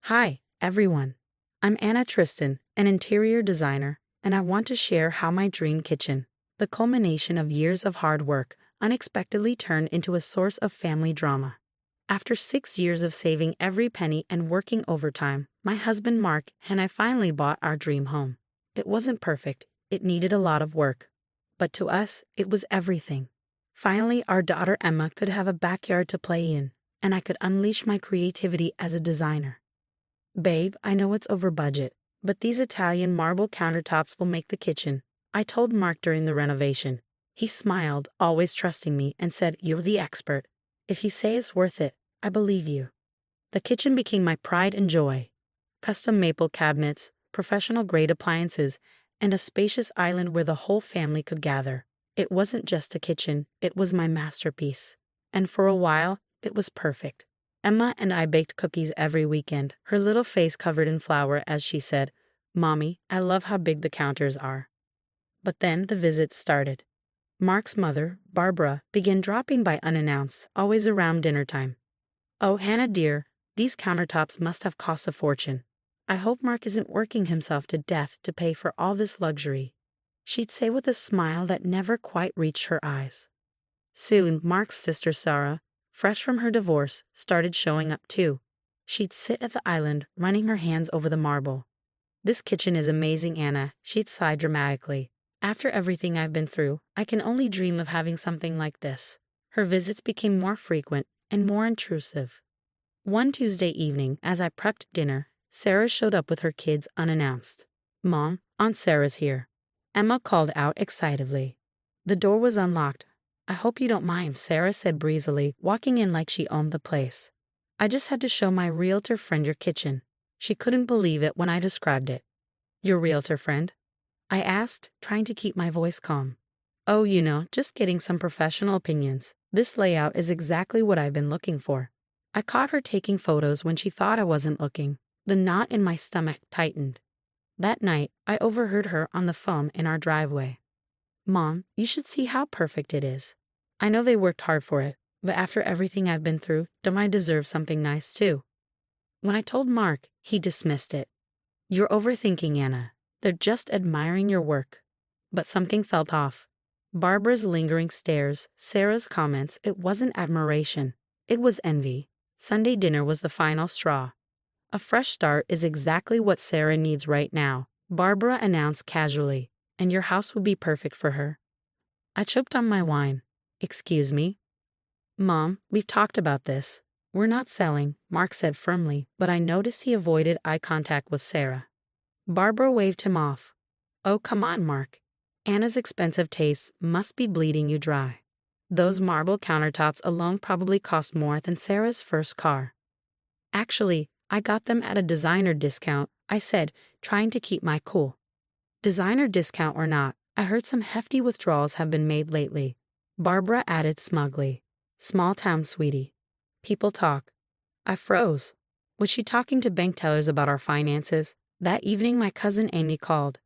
Hi, everyone. I'm Anna Tristan, an interior designer, and I want to share how my dream kitchen, the culmination of years of hard work, unexpectedly turned into a source of family drama. After 6 years of saving every penny and working overtime, my husband Mark and I finally bought our dream home. It wasn't perfect, it needed a lot of work. But to us, it was everything. Finally, our daughter Emma could have a backyard to play in, and I could unleash my creativity as a designer. Babe, I know it's over budget, but these Italian marble countertops will make the kitchen, I told Mark during the renovation. He smiled, always trusting me, and said, "You're the expert. If you say it's worth it, I believe you." The kitchen became my pride and joy. Custom maple cabinets, professional-grade appliances, and a spacious island where the whole family could gather. It wasn't just a kitchen, it was my masterpiece. And for a while, it was perfect. Emma and I baked cookies every weekend, her little face covered in flour as she said, "Mommy, I love how big the counters are." But then the visits started. Mark's mother, Barbara, began dropping by unannounced, always around dinner time. "Oh, Hannah dear, these countertops must have cost a fortune. I hope Mark isn't working himself to death to pay for all this luxury," she'd say with a smile that never quite reached her eyes. Soon, Mark's sister Sarah, fresh from her divorce, started showing up too. She'd sit at the island, running her hands over the marble. "This kitchen is amazing, Anna," she'd sigh dramatically. "After everything I've been through, I can only dream of having something like this." Her visits became more frequent and more intrusive. One Tuesday evening, as I prepped dinner, Sarah showed up with her kids unannounced. "Mom, Aunt Sarah's here," Emma called out excitedly. The door was unlocked. "I hope you don't mind," Sarah said breezily, walking in like she owned the place. "I just had to show my realtor friend your kitchen." She couldn't believe it when I described it. "Your realtor friend?" I asked, trying to keep my voice calm. "Oh, just getting some professional opinions. This layout is exactly what I've been looking for." I caught her taking photos when she thought I wasn't looking. The knot in my stomach tightened. That night, I overheard her on the phone in our driveway. "Mom, you should see how perfect it is. I know they worked hard for it, but after everything I've been through, don't I deserve something nice too?" When I told Mark, he dismissed it. "You're overthinking, Anna. They're just admiring your work." But something felt off. Barbara's lingering stares, Sarah's comments, it wasn't admiration. It was envy. Sunday dinner was the final straw. "A fresh start is exactly what Sarah needs right now," Barbara announced casually, "and your house would be perfect for her." I choked on my wine. "Excuse me?" "Mom, we've talked about this. We're not selling," Mark said firmly, but I noticed he avoided eye contact with Sarah. Barbara waved him off. "Oh, come on, Mark. Anna's expensive tastes must be bleeding you dry. Those marble countertops alone probably cost more than Sarah's first car." "Actually, I got them at a designer discount," I said, trying to keep my cool. "Designer discount or not, I heard some hefty withdrawals have been made lately," Barbara added smugly. "Small town, sweetie. People talk." I froze. Was she talking to bank tellers about our finances? That evening my cousin Amy called.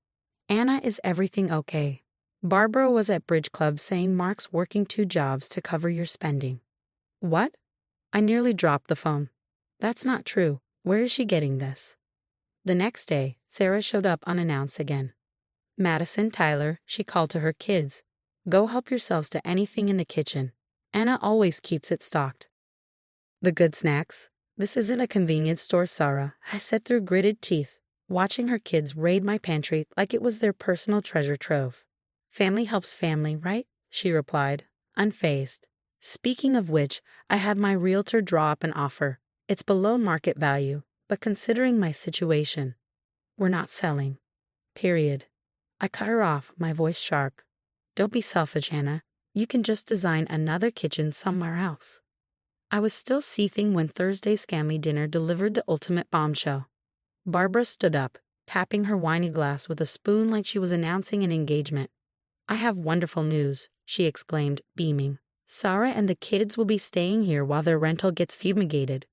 "Anna, is everything okay? Barbara was at bridge club saying Mark's working 2 jobs to cover your spending." "What?" I nearly dropped the phone. "That's not true. Where is she getting this?" The next day, Sarah showed up unannounced again. "Madison, Tyler," she called to her kids. "Go help yourselves to anything in the kitchen. Anna always keeps it stocked." "The good snacks? This isn't a convenience store, Sarah," I said through gritted teeth, watching her kids raid my pantry like it was their personal treasure trove. "Family helps family, right?" she replied, unfazed. "Speaking of which, I had my realtor draw up an offer. It's below market value, but considering my situation, we're not selling. Period." I cut her off, my voice sharp. "Don't be selfish, Hannah. You can just design another kitchen somewhere else." I was still seething when Thursday's family dinner delivered the ultimate bombshell. Barbara stood up, tapping her winey glass with a spoon like she was announcing an engagement. "I have wonderful news," she exclaimed, beaming. "Sarah and the kids will be staying here while their rental gets fumigated."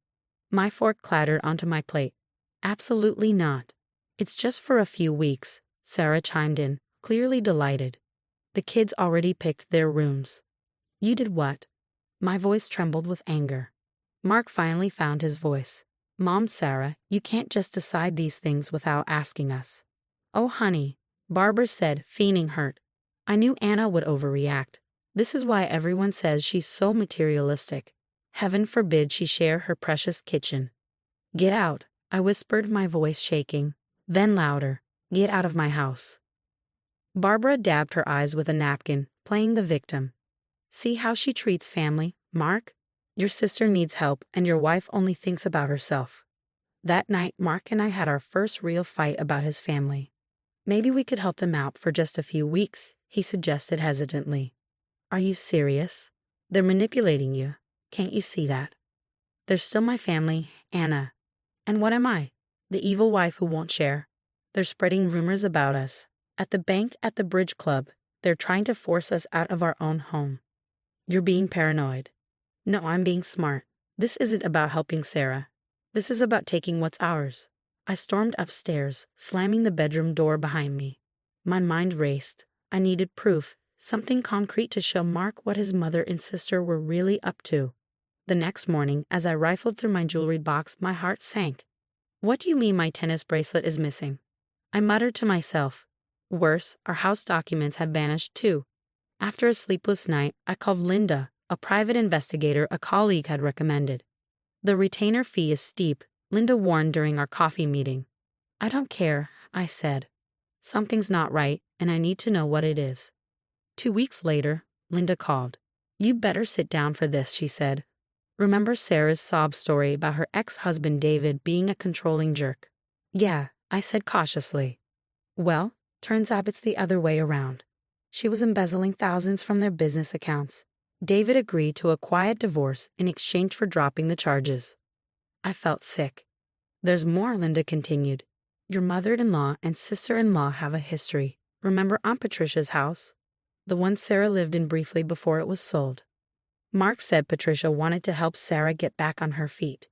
My fork clattered onto my plate. "Absolutely not. It's just for a few weeks," Sarah chimed in, clearly delighted. "The kids already picked their rooms." "You did what?" My voice trembled with anger. Mark finally found his voice. Mom, Sarah, you can't just decide these things without asking us. Oh, honey, Barbara said, feigning hurt. I knew Anna would overreact. This is why everyone says she's so materialistic. Heaven forbid she share her precious kitchen. Get out, I whispered, my voice shaking. Then louder, get out of my house. Barbara dabbed her eyes with a napkin, playing the victim. See how she treats family, Mark? Your sister needs help and your wife only thinks about herself. That night, Mark and I had our first real fight about his family. Maybe we could help them out for just a few weeks, he suggested hesitantly. Are you serious? They're manipulating you. Can't you see that? They're still my family, Anna. And what am I? The evil wife who won't share. They're spreading rumors about us. At the bank, at the bridge club, they're trying to force us out of our own home. You're being paranoid. No, I'm being smart. This isn't about helping Sarah. This is about taking what's ours. I stormed upstairs, slamming the bedroom door behind me. My mind raced. I needed proof, something concrete to show Mark what his mother and sister were really up to. The next morning, as I rifled through my jewelry box, my heart sank. What do you mean my tennis bracelet is missing? I muttered to myself. Worse, our house documents had vanished too. After a sleepless night, I called Linda, a private investigator a colleague had recommended. The retainer fee is steep, Linda warned during our coffee meeting. I don't care, I said. Something's not right, and I need to know what it is. 2 weeks later, Linda called. You better sit down for this, she said. Remember Sarah's sob story about her ex-husband David being a controlling jerk? Yeah, I said cautiously. Well, turns out it's the other way around. She was embezzling thousands from their business accounts. David agreed to a quiet divorce in exchange for dropping the charges. I felt sick. There's more, Linda continued. Your mother-in-law and sister-in-law have a history. Remember Aunt Patricia's house? The one Sarah lived in briefly before it was sold. Mark said Patricia wanted to help Sarah get back on her feet.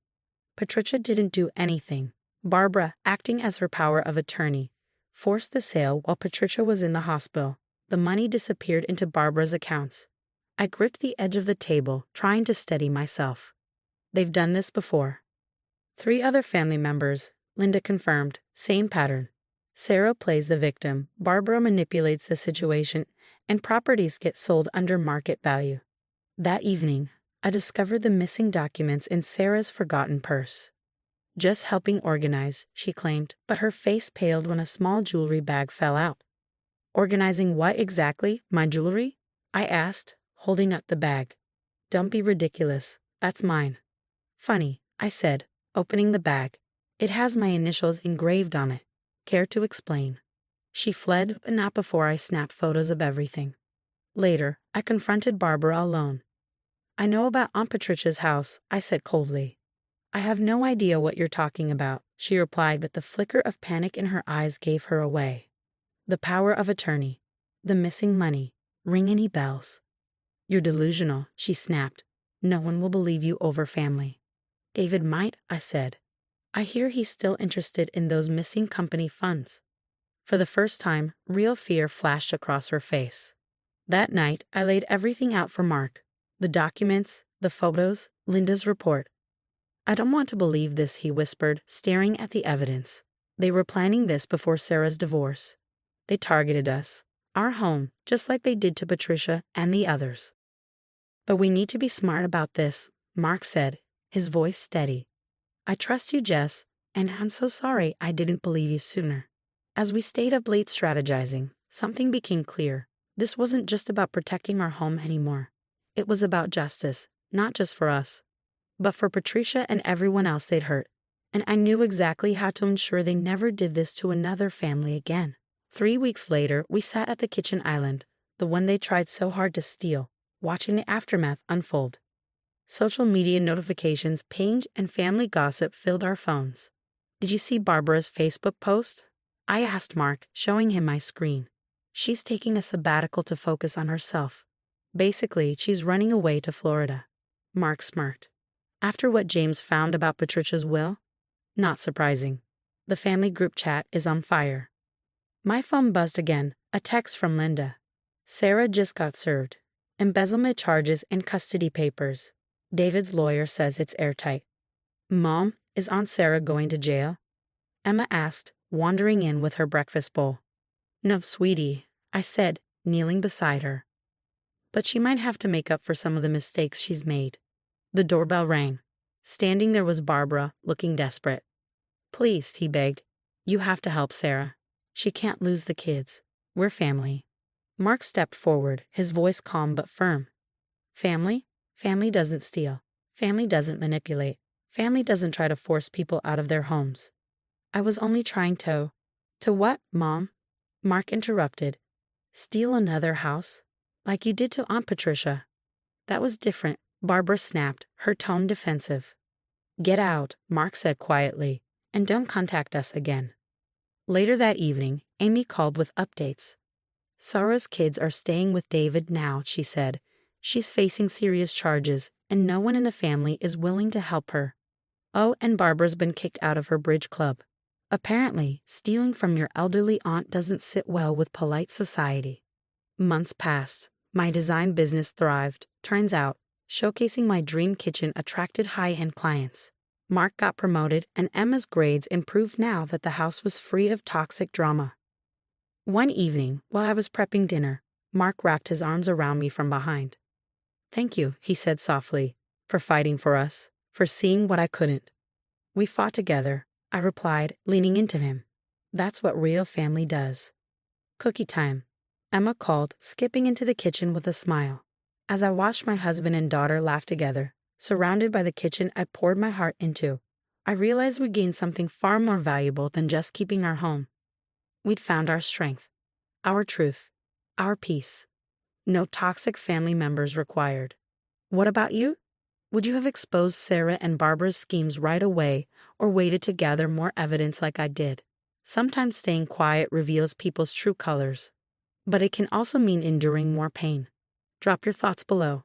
Patricia didn't do anything. Barbara, acting as her power of attorney, forced the sale while Patricia was in the hospital. The money disappeared into Barbara's accounts. I gripped the edge of the table, trying to steady myself. They've done this before. 3 other family members, Linda confirmed. Same pattern. Sarah plays the victim, Barbara manipulates the situation, and properties get sold under market value. That evening, I discovered the missing documents in Sarah's forgotten purse. Just helping organize, she claimed, but her face paled when a small jewelry bag fell out. Organizing what exactly? My jewelry? I asked, holding up the bag. Don't be ridiculous. That's mine. Funny, I said, opening the bag. It has my initials engraved on it. Care to explain? She fled, but not before I snapped photos of everything. Later, I confronted Barbara alone. I know about Aunt Patricia's house, I said coldly. I have no idea what you're talking about, she replied, but the flicker of panic in her eyes gave her away. The power of attorney. The missing money. Ring any bells? You're delusional, she snapped. No one will believe you over family. David might, I said. I hear he's still interested in those missing company funds. For the first time, real fear flashed across her face. That night, I laid everything out for Mark. The documents, the photos, Linda's report. I don't want to believe this, he whispered, staring at the evidence. They were planning this before Sarah's divorce. They targeted us, our home, just like they did to Patricia and the others. But we need to be smart about this, Mark said, his voice steady. I trust you, Jess, and I'm so sorry I didn't believe you sooner. As we stayed up late strategizing, something became clear. This wasn't just about protecting our home anymore. It was about justice, not just for us, but for Patricia and everyone else they'd hurt. And I knew exactly how to ensure they never did this to another family again. 3 weeks later, we sat at the kitchen island, the one they tried so hard to steal, watching the aftermath unfold. Social media notifications, pinged, and family gossip filled our phones. Did you see Barbara's Facebook post? I asked Mark, showing him my screen. She's taking a sabbatical to focus on herself. Basically, she's running away to Florida. Mark smirked. After what James found about Patricia's will? Not surprising. The family group chat is on fire. My phone buzzed again, a text from Linda. Sarah just got served. Embezzlement charges and custody papers. David's lawyer says it's airtight. Mom, Is Aunt Sarah going to jail? Emma asked, wandering in with her breakfast bowl. No, sweetie, I said, kneeling beside her. But she might have to make up for some of the mistakes she's made. The doorbell rang. Standing there was Barbara, looking desperate. Please, he begged. You have to help Sarah. She can't lose the kids. We're family. Mark stepped forward, his voice calm but firm. Family? Family doesn't steal. Family doesn't manipulate. Family doesn't try to force people out of their homes. I was only trying to... To what, Mom? Mark interrupted. Steal another house? Like you did to Aunt Patricia. That was different, Barbara snapped, her tone defensive. Get out, Mark said quietly, and don't contact us again. Later that evening, Amy called with updates. Sarah's kids are staying with David now, she said. She's facing serious charges, and no one in the family is willing to help her. Oh, and Barbara's been kicked out of her bridge club. Apparently, stealing from your elderly aunt doesn't sit well with polite society. Months passed. My design business thrived. Turns out, showcasing my dream kitchen attracted high-end clients. Mark got promoted, and Emma's grades improved now that the house was free of toxic drama. One evening, while I was prepping dinner, Mark wrapped his arms around me from behind. Thank you, he said softly, for fighting for us, for seeing what I couldn't. We fought together, I replied, leaning into him. That's what real family does. Cookie time, Emma called, skipping into the kitchen with a smile. As I watched my husband and daughter laugh together, surrounded by the kitchen I poured my heart into, I realized we gained something far more valuable than just keeping our home. We'd found our strength, our truth, our peace. No toxic family members required. What about you? Would you have exposed Sarah and Barbara's schemes right away or waited to gather more evidence like I did? Sometimes staying quiet reveals people's true colors, but it can also mean enduring more pain. Drop your thoughts below.